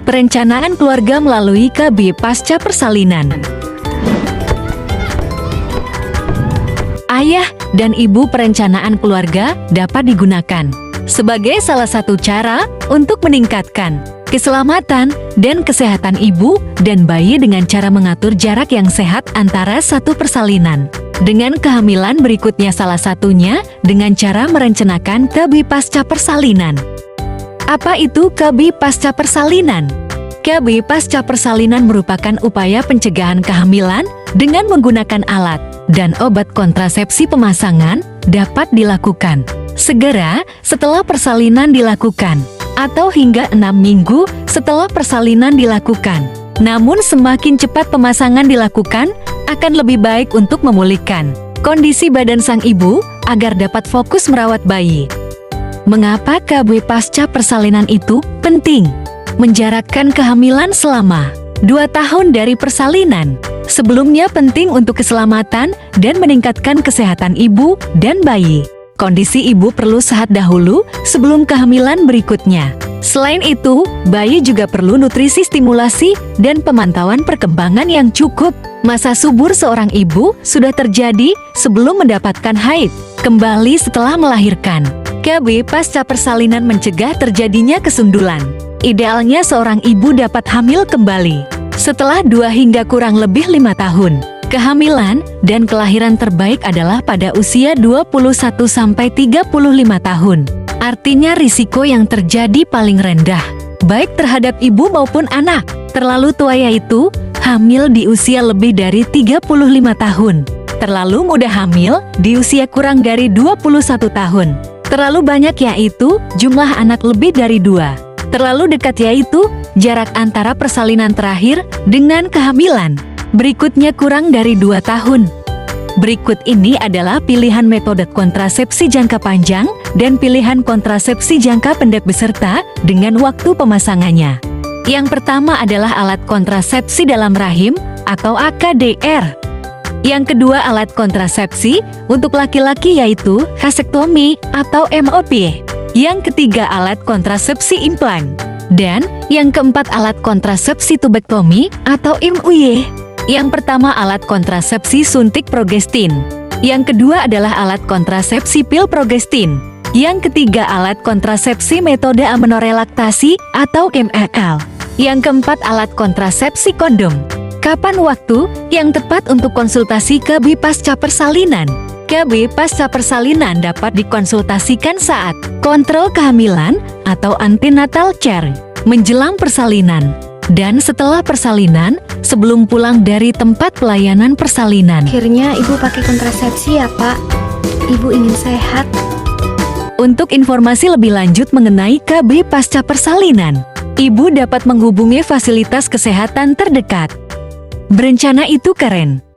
Perencanaan keluarga melalui KB pasca persalinan. Ayah dan ibu perencanaan keluarga dapat digunakan sebagai salah satu cara untuk meningkatkan keselamatan dan kesehatan ibu dan bayi dengan cara mengatur jarak yang sehat antara satu persalinan dengan kehamilan berikutnya, salah satunya dengan cara merencanakan KB pasca persalinan. Apa itu KB pasca persalinan? KB pasca persalinan merupakan upaya pencegahan kehamilan dengan menggunakan alat dan obat kontrasepsi pemasangan dapat dilakukan segera setelah persalinan dilakukan atau hingga 6 minggu setelah persalinan dilakukan. Namun semakin cepat pemasangan dilakukan akan lebih baik untuk memulihkan kondisi badan sang ibu agar dapat fokus merawat bayi. Mengapa KB pasca persalinan itu penting? Menjarakkan kehamilan selama 2 tahun dari persalinan. Sebelumnya penting untuk keselamatan dan meningkatkan kesehatan ibu dan bayi. Kondisi ibu perlu sehat dahulu sebelum kehamilan berikutnya. Selain itu, bayi juga perlu nutrisi stimulasi dan pemantauan perkembangan yang cukup. Masa subur seorang ibu sudah terjadi sebelum mendapatkan haid kembali setelah melahirkan. KB pasca persalinan mencegah terjadinya kesundulan. Idealnya seorang ibu dapat hamil kembali setelah 2 hingga kurang lebih 5 tahun. Kehamilan dan kelahiran terbaik adalah pada usia 21-35 tahun. Artinya risiko yang terjadi paling rendah, baik terhadap ibu maupun anak. Terlalu tua yaitu hamil di usia lebih dari 35 tahun. Terlalu muda hamil di usia kurang dari 21 tahun. Terlalu banyak yaitu jumlah anak lebih dari 2. Terlalu dekat yaitu jarak antara persalinan terakhir dengan kehamilan. Berikutnya kurang dari 2 tahun. Berikut ini adalah pilihan metode kontrasepsi jangka panjang dan pilihan kontrasepsi jangka pendek beserta dengan waktu pemasangannya. Yang pertama adalah alat kontrasepsi dalam rahim atau AKDR. Yang kedua alat kontrasepsi untuk laki-laki yaitu vasektomi atau MOP. Yang ketiga alat kontrasepsi implan. Dan yang keempat alat kontrasepsi tubektomi atau IMUY. Yang pertama alat kontrasepsi suntik progestin. Yang kedua adalah alat kontrasepsi pil progestin. Yang ketiga alat kontrasepsi metode amenorelaktasi atau MEL. Yang keempat alat kontrasepsi kondom. Kapan waktu yang tepat untuk konsultasi KB pasca persalinan? KB pasca persalinan dapat dikonsultasikan saat kontrol kehamilan atau antenatal care, menjelang persalinan, dan setelah persalinan sebelum pulang dari tempat pelayanan persalinan. Akhirnya ibu pakai kontrasepsi ya Pak. Ibu ingin sehat. Untuk informasi lebih lanjut mengenai KB pasca persalinan, ibu dapat menghubungi fasilitas kesehatan terdekat. Berencana itu keren.